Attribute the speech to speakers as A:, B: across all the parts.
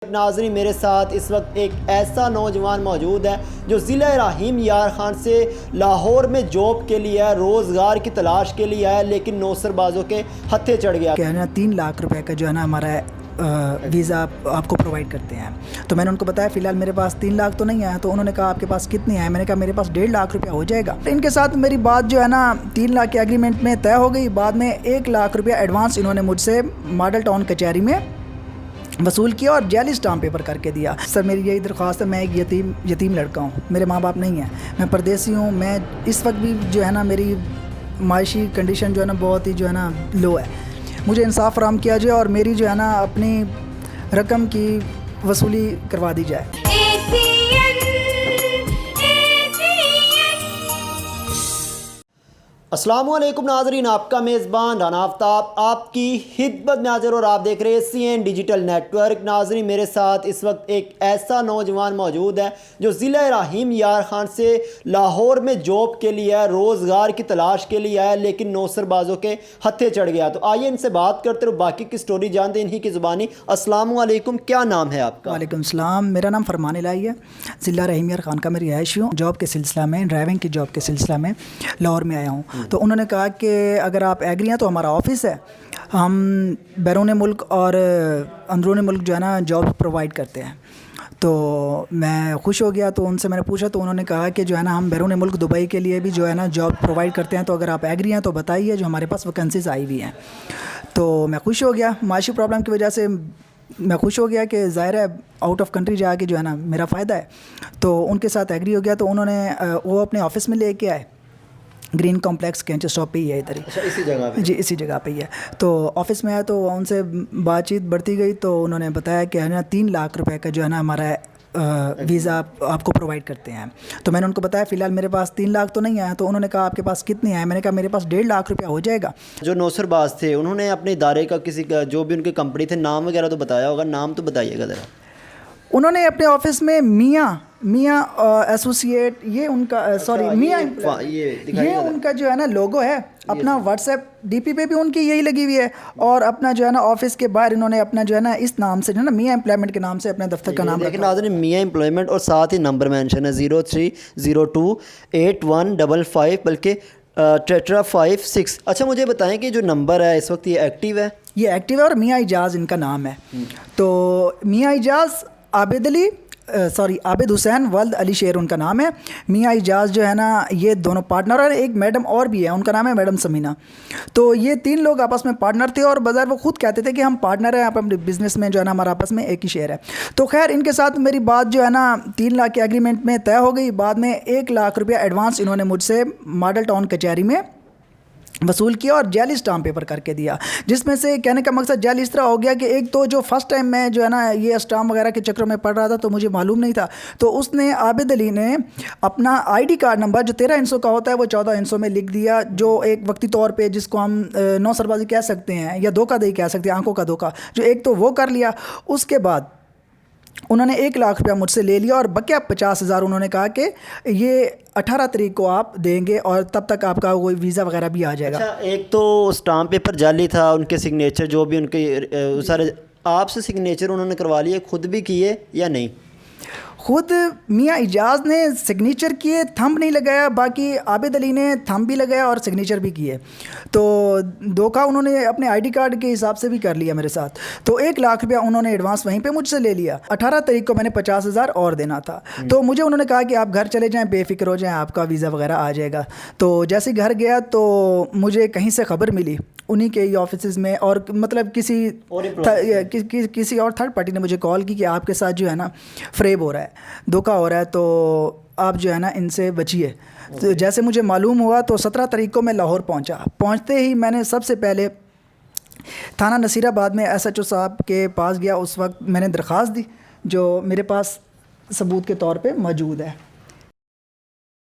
A: नाज़रीन, मेरे साथ इस वक्त एक ऐसा नौजवान मौजूद है जो ज़िला रहीम यार खान से लाहौर में जॉब के लिए है, रोज़गार की तलाश के लिए है, लेकिन नौसरबाजों के हत्थे चढ़ गया।
B: क्या है ना, 3 लाख रुपए का जो है ना हमारा वीज़ा आपको प्रोवाइड करते हैं। तो मैंने उनको बताया फ़िलहाल मेरे पास 3 लाख तो नहीं आया। तो उन्होंने कहा आपके पास कितने आए? मैंने कहा मेरे पास 1.5 लाख रुपया हो जाएगा। इनके साथ मेरी बात जो है ना 3 लाख के एग्रीमेंट में तय हो गई। बाद में 1 लाख रुपया एडवांस इन्होंने मुझसे मॉडल टाउन कचहरी में वसूल किया और जाली स्टाम्प पेपर करके दिया। सर मेरी यही दरख्वास्त है, मैं एक यतीम लड़का हूँ, मेरे माँ बाप नहीं हैं, मैं परदेसी हूँ। मैं इस वक्त भी जो है ना मेरी माशी कंडीशन जो है ना बहुत ही जो है ना लो है। मुझे इंसाफ फराहम किया जाए और मेरी जो है ना अपनी रकम की वसूली करवा दी जाए।
A: अस्सलामुअलैकुम नाज़रीन, आपका मेज़बान राना आफ्ताब आपकी खिदमत में हाज़िर और आप देख रहे हैं CN डिजिटल नेटवर्क। नाज़रीन, मेरे साथ इस वक्त एक ऐसा नौजवान मौजूद है जो ज़िला रहीम यार खान से लाहौर में जॉब के लिए है, रोज़गार की तलाश के लिए है, लेकिन नौसरबाजों के हत्थे चढ़ गया। तो आइए इनसे बात करते रहो, बाकी की स्टोरी जानते इन्हीं की ज़ुबानी। अस्सलामुअलैकुम, क्या नाम है आपका?
B: वालेकुम सलाम, मेरा नाम फरमान इलाही है। ज़िला रहीम यार खान का मैं रिहायशी हूँ। जॉब के सिलसिला में, ड्राइविंग की जॉब के सिलसिला में लाहौर में आया हूँ। तो उन्होंने कहा कि अगर आप एग्री हैं तो हमारा ऑफ़िस है, हम बैरून मुल्क और अंदरूनी मुल्क जो है ना जॉब प्रोवाइड करते हैं। तो मैं खुश हो गया। तो उनसे मैंने पूछा तो उन्होंने कहा कि जो है ना हम बैरून मुल्क दुबई के लिए भी जो है ना जॉब प्रोवाइड करते हैं, तो अगर आप एग्री हैं तो बताइए, जो हमारे पास वैकेंसीज आई हुई हैं। तो मैं खुश हो गया। माशी प्रॉब्लम की वजह से मैं खुश हो गया कि ज़ाहिर है आउट ऑफ कंट्री जाके जो है ना मेरा फ़ायदा है। तो उनके साथ एग्री हो गया। तो उन्होंने वो अपने ऑफ़िस में लेके आए, ग्रीन कॉम्प्लेक्स कैंच स्टॉप पे ही है इधर ही।
A: अच्छा, इसी जगह पे?
B: जी, इसी जगह पे ही है। तो ऑफ़िस में आया तो उनसे बातचीत बढ़ती गई। तो उन्होंने बताया कि है ना 3 लाख रुपए का जो है ना हमारा वीज़ा आपको प्रोवाइड करते हैं। तो मैंने उनको बताया फ़िलहाल मेरे पास 3 लाख तो नहीं आया। तो उन्होंने कहा आपके पास कितने आए? मैंने कहा मेरे पास 1.5 लाख रुपया हो जाएगा।
A: जो नौसरबाज थे उन्होंने अपने इदारे का किसी का जो भी उनकी कंपनी थे नाम वगैरह तो बताया होगा, नाम तो बताइएगा ज़रा।
B: उन्होंने अपने ऑफ़िस में मियाँ एसोसिएट, ये उनका सॉरी मियाँ, ये उनका जो है ना लोगो है। अपना व्हाट्सएप DP पे भी उनकी यही लगी हुई है। और अपना जो है ना ऑफिस के बाहर इन्होंने अपना जो है ना इस नाम से जो है ना मियाँ एम्प्लॉयमेंट के नाम से अपने दफ्तर का नाम
A: लेकिन नाज़रीन मियाँ एम्प्लॉयमेंट और साथ ही नंबर मेंशन है 03028155, बल्कि टेट्रा 56। अच्छा, मुझे बताएं कि जो नंबर है इस वक्त ये एक्टिव है?
B: ये एक्टिव है और मियाँ इजाज़ इनका नाम है। तो मियाँ इजाज़ आबिद हुसैन वल्द अली शेर उनका नाम है। मियाँ इजाज़ जो है ना ये दोनों पार्टनर, और एक मैडम और भी है, उनका नाम है मैडम समीना। तो ये 3 लोग आपस में पार्टनर थे और बाज़ार वो खुद कहते थे कि हम पार्टनर हैं, अपने बिज़नेस में जो है ना हमारा आपस में एक ही शेयर है। तो खैर इनके साथ मेरी बात जो है ना 3 लाख के एग्रीमेंट में तय हो गई। बाद में 1 लाख रुपया एडवांस इन्होंने मुझसे मॉडल टाउन कचहरी में वसूल किया और जाली स्टाम्प पेपर करके दिया। जिसमें से कहने का मकसद जाली इस तरह हो गया कि एक तो जो फर्स्ट टाइम मैं जो है ना ये स्टाम्प वगैरह के चक्रों में पढ़ रहा था तो मुझे मालूम नहीं था। तो उसने आबिद अली ने अपना ID कार्ड नंबर जो 13 हिस्सों का होता है वो 14 हिस्सों में लिख दिया, जो एक वक्ती तौर पे जिसको हम नौसरबाजी कह सकते हैं या धोखाधड़ी कह सकते हैं, आंखों का धोखा, जो एक तो वो कर लिया। उसके बाद उन्होंने 1 लाख रुपया मुझसे ले लिया और बकिया 50,000 उन्होंने कहा कि ये 18 तारीख को आप देंगे और तब तक आपका कोई वीज़ा वगैरह भी आ जाएगा।
A: अच्छा, एक तो स्टाम्प पेपर जाली था, उनके सिग्नेचर जो भी उनके सारे आपसे सिग्नेचर उन्होंने करवा लिए, खुद भी किए या नहीं?
B: खुद मियाँ इजाज़ ने सिग्नेचर किए, थंब नहीं लगाया, बाकी आबिद अली ने थंब भी लगाया और सिग्नेचर भी किए। तो धोखा उन्होंने अपने ID कार्ड के हिसाब से भी कर लिया मेरे साथ। तो 1 लाख रुपया उन्होंने एडवांस वहीं पे मुझसे ले लिया। 18 तारीख को मैंने 50,000 और देना था। तो मुझे उन्होंने कहा कि आप घर चले जाएँ, बेफिक्र हो जाएँ, आपका वीज़ा वगैरह आ जाएगा। तो जैसे घर गया तो मुझे कहीं से खबर मिली उन्हीं के ही ऑफिस में, और मतलब किसी और थर्ड पार्टी ने मुझे कॉल की कि आपके साथ जो है ना फ्रेब हो रहा है, धोखा हो रहा है, तो आप जो है ना इनसे बचिए। तो जैसे मुझे मालूम हुआ तो 17 तारीख को मैं लाहौर पहुंचा। पहुंचते ही मैंने सबसे पहले थाना नसीराबाद में SHO साहब के पास गया। उस वक्त मैंने दरख्वास्त दी जो मेरे पास सबूत के तौर पे मौजूद है।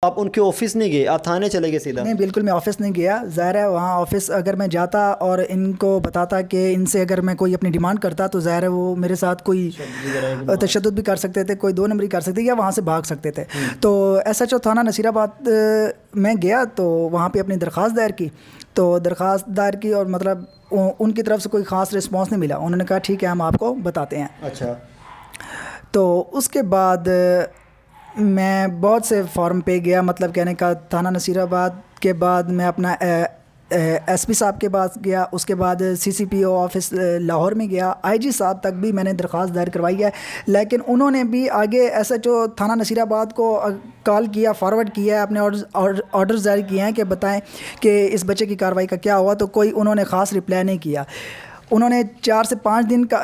A: आप उनके ऑफिस नहीं गए, आप थाने चले गए सीधा?
B: नहीं, बिल्कुल मैं ऑफ़िस नहीं गया। ज़ाहिर है वहाँ ऑफ़िस अगर मैं जाता और इनको बताता कि इनसे अगर मैं कोई अपनी डिमांड करता तो ज़ाहिर है वो मेरे साथ कोई तशद्दुद भी कर सकते थे, कोई 2 नंबरी कर सकते थे या वहाँ से भाग सकते थे। तो SHO थाना नसीराबाद में गया तो वहाँ पे अपनी दरख्वास्त दायर की। तो दरख्वास्त दायर की और मतलब उनकी तरफ से कोई ख़ास रिस्पॉन्स नहीं मिला। उन्होंने कहा ठीक है हम आपको बताते हैं।
A: अच्छा।
B: तो उसके बाद मैं बहुत से फॉर्म पे गया, मतलब कहने का थाना नसीराबाद के बाद मैं अपना एसपी साहब के पास गया, उसके बाद सीसीपीओ ऑफिस लाहौर में गया, आईजी साहब तक भी मैंने दरख्वास्त दायर करवाई है, लेकिन उन्होंने भी आगे एसएचओ थाना नसीराबाद को कॉल किया, फॉरवर्ड किया है, अपने ऑर्डर्स जारी किए हैं कि बताएं कि इस बच्चे की कार्रवाई का क्या हुआ, तो कोई उन्होंने ख़ास रिप्लाई नहीं किया। उन्होंने 4 से 5 दिन का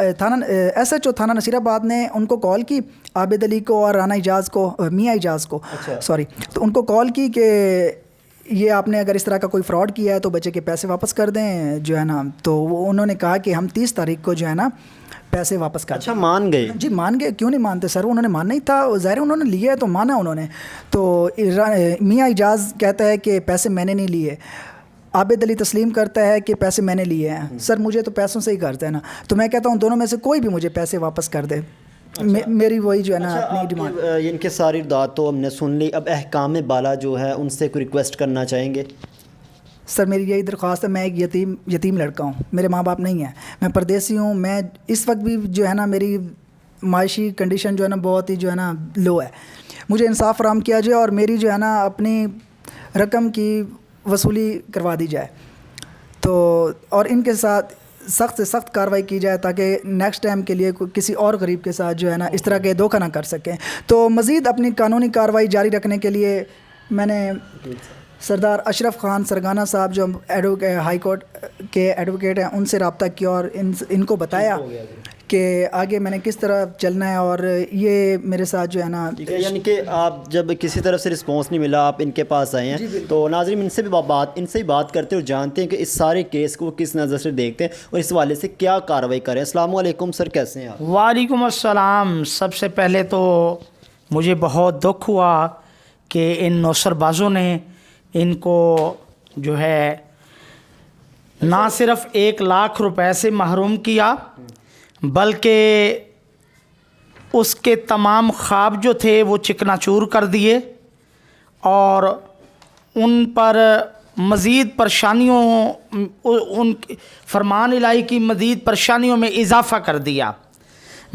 B: एसएचओ थाना नसीराबाद ने उनको कॉल की, आबिद अली को और राना इजाज़ को, मियाँ इजाज़ को, सॉरी, तो उनको कॉल की कि ये आपने अगर इस तरह का कोई फ्रॉड किया है तो बच्चे के पैसे वापस कर दें, जो है ना। तो वो उन्होंने कहा कि हम 30 तारीख को जो है ना पैसे वापस कर।
A: अच्छा, मान गए?
B: जी मान गए, क्यों नहीं मानते सर, उन्होंने मानना ही था, ज़ाहिर उन्होंने लिया है तो माना उन्होंने। तो मियाँ इजाज़ कहता है कि पैसे मैंने नहीं लिए, आबिद अली तस्लीम करता है कि पैसे मैंने लिए हैं। सर मुझे तो पैसों से ही करते हैं ना, तो मैं कहता हूँ दोनों में से कोई भी मुझे पैसे वापस कर दे। मेरी वही जो है ना अपनी डिमांड।
A: इनके सारी दाद तो हमने सुन ली, अब अहकाम बाला जो है उनसे कोई रिक्वेस्ट करना चाहेंगे?
B: सर मेरी यही दरख्वास्त है, मैं एक यतीम लड़का हूँ, मेरे माँ बाप नहीं हैं, मैं परदेसी हूँ, मैं इस वक्त भी जो है ना मेरी माशी कंडीशन जो है ना बहुत ही जो है ना लो है, मुझे इंसाफ फराहम किया जाए और मेरी जो है ना अपनी रकम की वसूली करवा दी जाए, तो और इनके साथ सख्त से सख्त कार्रवाई की जाए ताकि नेक्स्ट टाइम के लिए किसी और गरीब के साथ जो है ना इस तरह के धोखा ना कर सकें। तो मज़ीद अपनी कानूनी कार्रवाई जारी रखने के लिए मैंने सरदार अशरफ खान सरगाना साहब जो हाई कोर्ट के एडवोकेट हैं उनसे रब्ता किया और इनको बताया कि आगे मैंने किस तरह चलना है, और ये मेरे साथ जो है ना,
A: यानी कि आप जब किसी तरफ से रिस्पांस नहीं मिला आप इनके पास आए हैं, तो नाज़रीन इनसे ही बात करते हैं और जानते हैं कि इस सारे केस को किस नज़र से देखते हैं और इस वाले से क्या कार्रवाई करें। अस्सलाम वालेकुम सर, कैसे हैं आप?
C: वालेकुम अस्सलाम। सबसे पहले तो मुझे बहुत दुख हुआ कि इन नौसरबाज़ों ने इनको जो है ना सिर्फ 1 लाख रुपए से महरूम किया, बल्कि उसके तमाम ख्वाब जो थे वो चिकनाचूर कर दिए और उन पर मज़ीद परेशानियों, उन फरमान इलाही की मज़ीद परेशानियों में इजाफ़ा कर दिया।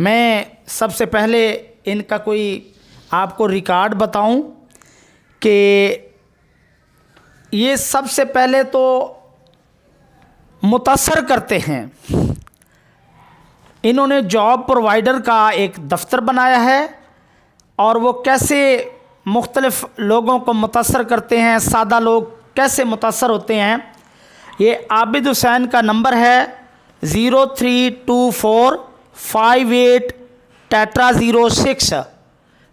C: मैं सबसे पहले इनका कोई आपको रिकॉर्ड बताऊं कि ये सबसे पहले तो मुतासर करते हैं, इन्होंने जॉब प्रोवाइडर का एक दफ्तर बनाया है और वो कैसे मुख्तलिफ़ लोगों को मुतासर करते हैं, सादा लोग कैसे मुतासर होते हैं। ये आबिद हुसैन का नंबर है 032458-06,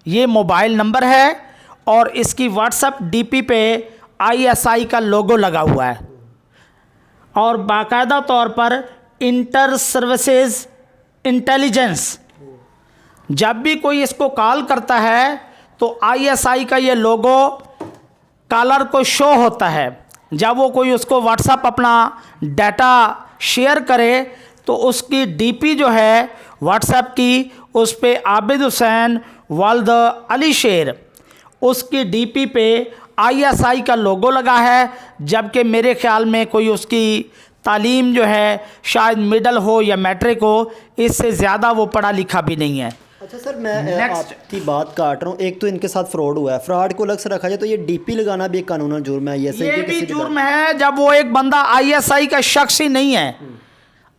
C: ये मोबाइल नंबर है और इसकी व्हाट्सएप डीपी पे ISI का लोगो लगा हुआ है और बाकायदा तौर पर इंटर सर्विसेज इंटेलिजेंस, जब भी कोई इसको कॉल करता है तो ISI का ये लोगो कॉलर को शो होता है। जब वो कोई उसको व्हाट्सएप अपना डाटा शेयर करे तो उसकी डीपी जो है व्हाट्सएप की, उस पे आबिद हुसैन वाल्द अली शेर, उसकी डीपी पे ISI का लोगो लगा है, जबकि मेरे ख़्याल में कोई उसकी तालीम जो है शायद मिडल हो या मैट्रिक हो, इससे ज़्यादा वो पढ़ा लिखा भी नहीं है।
A: अच्छा सर, मैं आपकी बात काट रहा हूँ, एक तो इनके साथ फ्रॉड हुआ है, फ्रॉड को अलग से रखा जाए तो ये डीपी लगाना भी एक कानूनी जुर्म है।
C: ये भी जुर्म है जब वो एक बंदा ISI का शख्स ही नहीं है।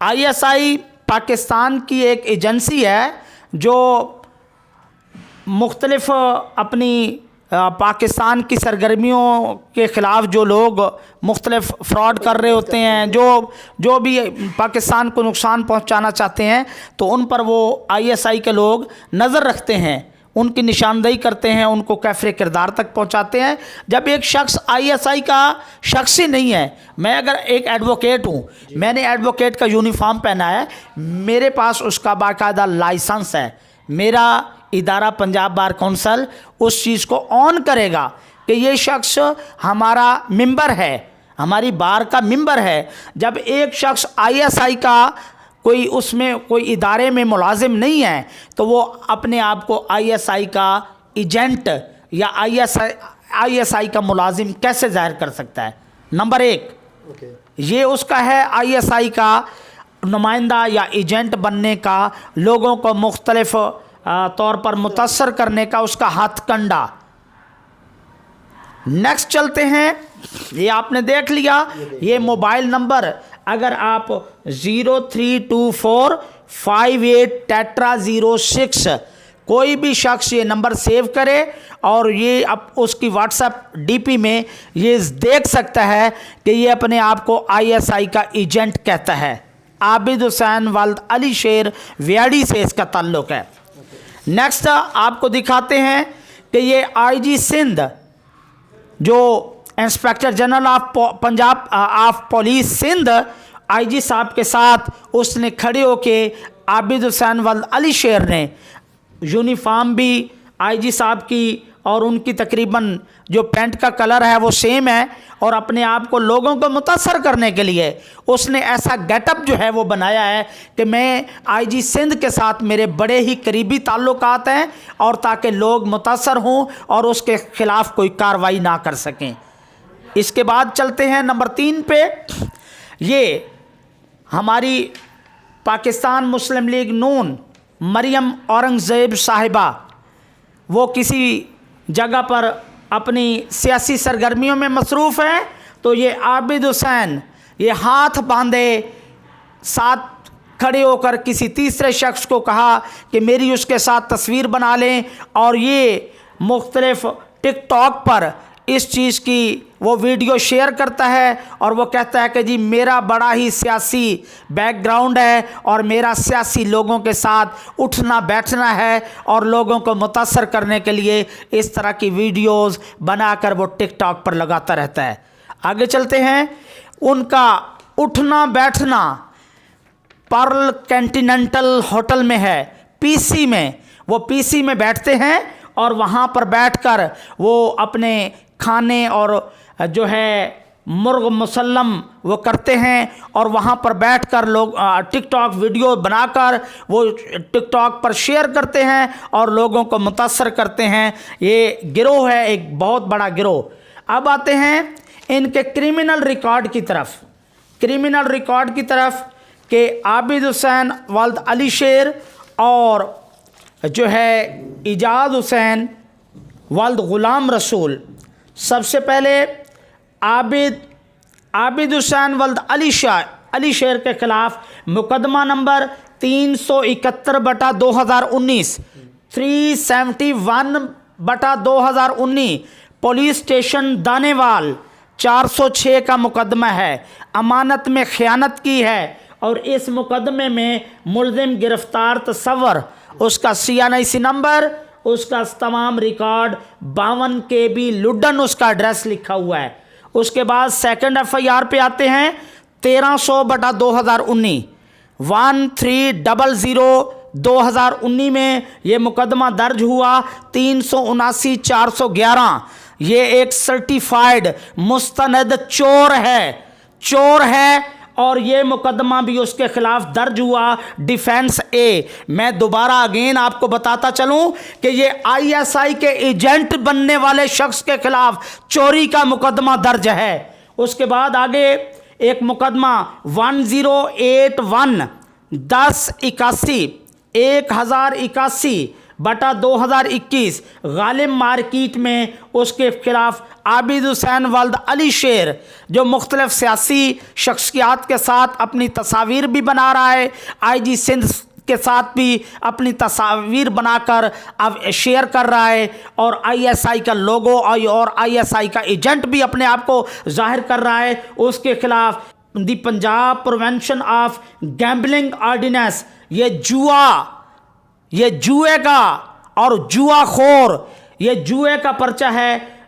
C: ISI पाकिस्तान की एक एजेंसी है जो मुख्तलिफ अपनी पाकिस्तान की सरगर्मियों के ख़िलाफ़ जो लोग मुख्तलिफ फ्रॉड कर रहे होते हैं, जो भी पाकिस्तान को नुकसान पहुंचाना चाहते हैं, तो उन पर वो ISI के लोग नज़र रखते हैं, उनकी निशानदेही करते हैं, उनको कैफ़रे किरदार तक पहुंचाते हैं। जब एक शख्स ISI का शख्स ही नहीं है, मैं अगर एक एडवोकेट हूँ, मैंने एडवोकेट का यूनिफॉर्म पहना है, मेरे पास उसका बाकायदा लाइसेंस है, मेरा इदारा पंजाब बार कौंसल उस चीज़ को ऑन करेगा कि ये शख्स हमारा मेंबर है, हमारी बार का मेंबर है। जब एक शख्स ISI का कोई उसमें कोई इदारे में मुलाजिम नहीं है तो वो अपने आप को ISI का एजेंट या ISI का मुलाजिम कैसे ज़ाहिर कर सकता है? नंबर 1 ये उसका है ISI का नुमाइंदा या एजेंट बनने का, लोगों को मुख्तलिफ तौर पर मुतासर करने का उसका हथकंडा। नेक्स्ट चलते हैं, ये आपने देख लिया, ये मोबाइल नंबर अगर आप 032458 कोई भी शख्स ये नंबर सेव करे और ये अब उसकी व्हाट्सएप डीपी में ये देख सकता है कि ये अपने आप को आईएसआई का एजेंट कहता है। आबिद हुसैन वल्द अली शेर व्याड़ी से इसका ताल्लुक़ है। नेक्स्ट आपको दिखाते हैं कि ये आईजी सिंध जो inspector general of Punjab of police Sindh IG साहब के साथ उसने खड़े होके आबिद हुसैन वल्द अली शेर ने यूनिफॉर्म भी आईजी साहब की और उनकी तकरीबन जो पैंट का कलर है वो सेम है और अपने आप को लोगों को मुतासर करने के लिए उसने ऐसा गेटअप जो है वो बनाया है कि मैं आईजी सिंध के साथ मेरे बड़े ही करीबी ताल्लुकात हैं और ताकि लोग मुतासर हों और उसके ख़िलाफ़ कोई कार्रवाई ना कर सकें। इसके बाद चलते हैं नंबर 3 पे। ये हमारी पाकिस्तान मुस्लिम लीग नून मरियम औरंगज़ेब साहिबा, वो किसी जगह पर अपनी सियासी सरगर्मियों में मसरूफ़ हैं, तो ये आबिद हुसैन ये हाथ बांधे साथ खड़े होकर किसी तीसरे शख्स को कहा कि मेरी उसके साथ तस्वीर बना लें और ये मुख्तलिफ़ टिकटॉक पर इस चीज़ की वो वीडियो शेयर करता है और वो कहता है कि जी मेरा बड़ा ही सियासी बैकग्राउंड है और मेरा सियासी लोगों के साथ उठना बैठना है और लोगों को मुतासर करने के लिए इस तरह की वीडियोस बनाकर वो टिकटॉक पर लगाता रहता है। आगे चलते हैं। उनका उठना बैठना पर्ल कॉन्टिनेंटल होटल में है, पीसी में, वो पीसी में बैठते हैं और वहाँ पर बैठकर वो अपने खाने और जो है मुर्ग मुसल्लम वो करते हैं और वहाँ पर बैठकर लोग टिकटॉक वीडियो बनाकर वो टिकटॉक पर शेयर करते हैं और लोगों को मुतासर करते हैं। ये गिरोह है, एक बहुत बड़ा गिरोह। अब आते हैं इनके क्रिमिनल रिकॉर्ड की तरफ। क्रिमिनल रिकॉर्ड की तरफ कि आबिद हुसैन वल्द अली शेर और जो है इजाज़ हुसैन वल्द ग़ुलाम रसूल। सबसे पहले आबिद हुसैन वल्द अली शेर के ख़िलाफ़ मुकदमा नंबर 371/2019 371/2019 पुलिस स्टेशन दानेवाल 406 का मुकदमा है। अमानत में ख़यानत की है और इस मुकदमे में मुल्ज़िम गिरफ़्तार तस्वर, उसका CNIC नंबर, उसका तमाम रिकॉर्ड 52 KB लुडन उसका एड्रेस लिखा हुआ है। उसके बाद सेकंड FIR पे आते हैं 1300/2019 1300/2019 में ये मुकदमा दर्ज हुआ 379/411। ये एक सर्टिफाइड मुस्तनद चोर है और ये मुकदमा भी उसके ख़िलाफ़ दर्ज हुआ डिफेंस ए। मैं दोबारा अगेन आपको बताता चलूं कि ये ISI के एजेंट बनने वाले शख्स के ख़िलाफ़ चोरी का मुकदमा दर्ज है। उसके बाद आगे एक मुकदमा 1081/2021 गालिब मार्केट में उसके ख़िलाफ़ आबिद हुसैन वल्द अली शेर जो मुख्तलिफ सियासी शख्सियात के साथ अपनी तस्वीर भी बना रहा है, IG सिंध के साथ भी अपनी तस्वीर बनाकर अब शेयर कर रहा है और ISI का लोगो और ISI का एजेंट भी अपने आप को जाहिर कर रहा है। उसके ख़िलाफ़ the Punjab prevention of gambling ordinance, ये जुए का और जुआखोर, ये जुए का पर्चा है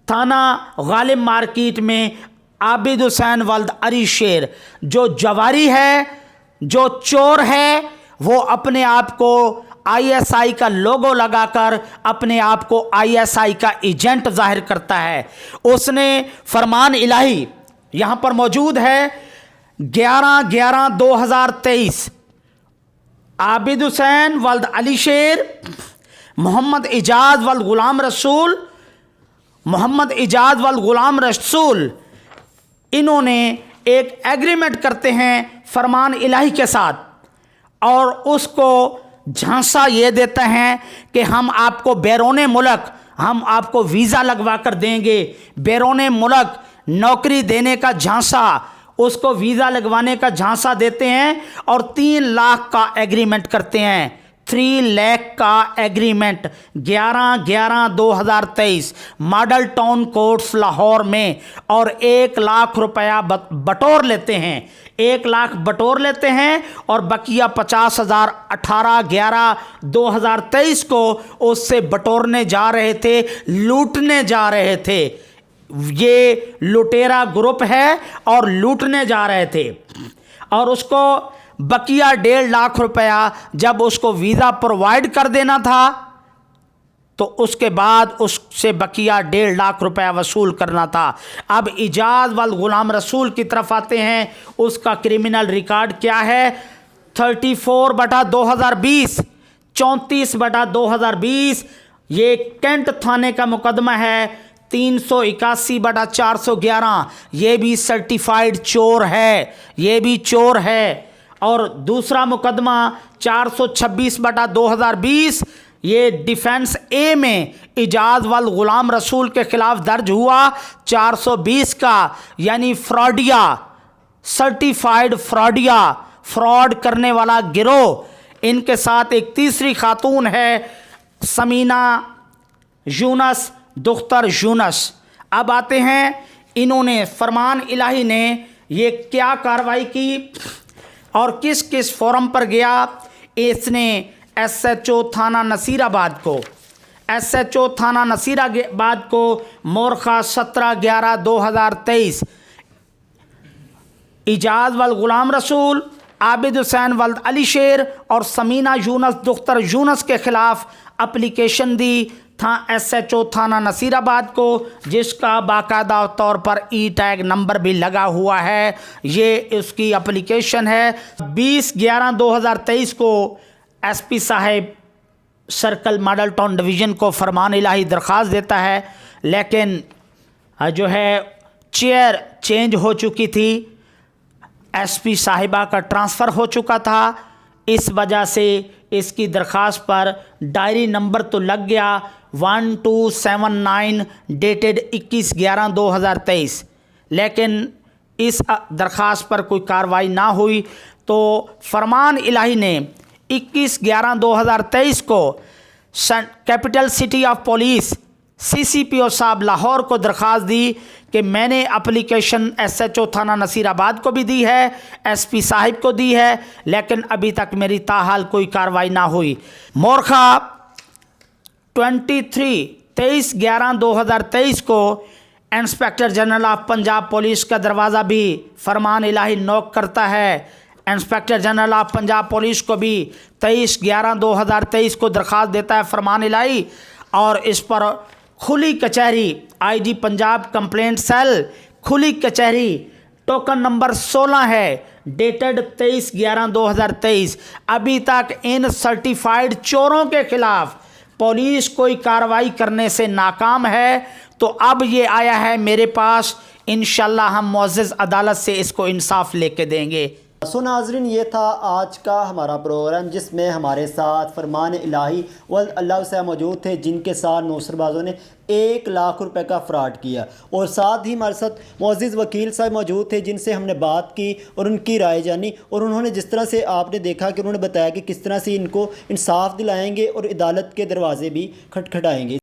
C: थाना गालिब मार्केट में। आबिद हुसैन वल्द अली शेर जो जवारी है, जो चोर है, वो अपने आप को ISI का लोगो लगाकर अपने आप को ISI का एजेंट जाहिर करता है। उसने फरमान इलाही यहाँ पर मौजूद है 11/11/2023 आबिद हुसैन वल्द अली शेर, मोहम्मद इजाज़ वल्द ग़ुलाम रसूल, इन्होंने एक एग्रीमेंट करते हैं फरमान इलाही के साथ और उसको झांसा ये देते हैं कि हम आपको बैरूने मुल्क हम आपको वीज़ा लगवा कर देंगे, बैरूने मुल्क नौकरी देने का झांसा, उसको वीज़ा लगवाने का झांसा देते हैं और 3 लाख का एग्रीमेंट करते हैं। 3 लाख का agreement 11/11/2023 model town courts Lahore में, और 1 लाख रुपया बटोर लेते हैं। 1 लाख बटोर लेते हैं और बकिया 50,000 18/11/2023 को उससे बटोरने जा रहे थे, लूटने जा रहे थे। ये लुटेरा ग्रुप है और लूटने जा रहे थे, और उसको बकिया 1.5 लाख रुपया जब उसको वीज़ा प्रोवाइड कर देना था तो उसके बाद उससे बकिया 1.5 लाख रुपया वसूल करना था। अब इजाज़ वल ग़ुलाम रसूल की तरफ आते हैं। उसका क्रिमिनल रिकॉर्ड क्या है? 34/2020, 34/2020, ये कैंट थाने का मुकदमा है। 381/411, ये भी सर्टिफाइड चोर है, ये भी चोर है। और दूसरा मुकदमा 426/2020, ये डिफेंस ए में इजाज़ वल ग़ुलाम रसूल के ख़िलाफ़ दर्ज हुआ 420 का, यानी फ्रॉडिया, सर्टिफाइड फ्रॉडिया, फ्रॉड करने वाला गिरोह। इनके साथ एक तीसरी खातून है समीना यूनस, दुख्तर यूनस। अब आते हैं, इन्होंने फरमान इलाही ने ये क्या कार्रवाई की और किस किस फोरम पर गया। इसने SHO थाना नसीराबाद को, SHO थाना नसीराबाद को मोरखा 17/11/2023 इजाज़ वल ग़ुलाम रसूल, आबिद हुसैन वल्द अली शेर और समीना यूनस दुख्तर यूनस के ख़िलाफ़ एप्लीकेशन दी था SHO थाना नसीराबाद को, जिसका बाकायदा तौर पर E-टैग नंबर भी लगा हुआ है। ये उसकी एप्लीकेशन है। 20/11/2023 को SP साहब सर्कल मॉडल टाउन डिवीज़न को फरमान इलाही दरख्वास्त देता है, लेकिन जो है चेयर चेंज हो चुकी थी, SP साहिबा का ट्रांसफ़र हो चुका था। इस वजह से इसकी दरख्वास्त पर डायरी नंबर तो लग गया 1279 डेटेड 21/11/2023, लेकिन इस दरख्वास्त पर कोई कार्रवाई ना हुई। तो फरमान इलाही ने 21/11/2023 को capital city of police CCPO साहब लाहौर को दरख्वास्त दी कि मैंने एप्लीकेशन SHO थाना नसीराबाद को भी दी है, SP साहिब को दी है, लेकिन अभी तक मेरी ताहाल कोई कार्रवाई ना हुई। मोरखा 23/11/2023 को inspector general of Punjab police का दरवाज़ा भी फरमान इलाही नॉक करता है। Inspector general of Punjab police को भी 23/11/2023 को दरख्वास्त देता है फरमान इलाही, और इस पर खुली कचहरी IG पंजाब कंप्लेंट सेल, खुली कचहरी टोकन नंबर 16 है, डेटेड 23/11/2023। अभी तक इन सर्टिफाइड चोरों के खिलाफ पुलिस कोई कार्रवाई करने से नाकाम है। तो अब ये आया है मेरे पास, इंशाल्लाह हम मुअज़्ज़ज़ अदालत से इसको इंसाफ लेके देंगे।
A: सो नाज़रीन, ये था आज का हमारा प्रोग्राम, जिसमें हमारे साथ फरमान इलाही वल्द अल्लाह से मौजूद थे, जिनके साथ नौसरबाजों ने 1 लाख रुपए का फ्रॉड किया, और साथ ही हमारे साथ मुअज़्ज़िज़ वकील साहब मौजूद थे, जिनसे हमने बात की और उनकी राय जानी। और उन्होंने जिस तरह से आपने देखा कि उन्होंने बताया कि किस तरह से इनको इंसाफ दिलाएंगे और अदालत के दरवाजे भी खटखटाएंगे।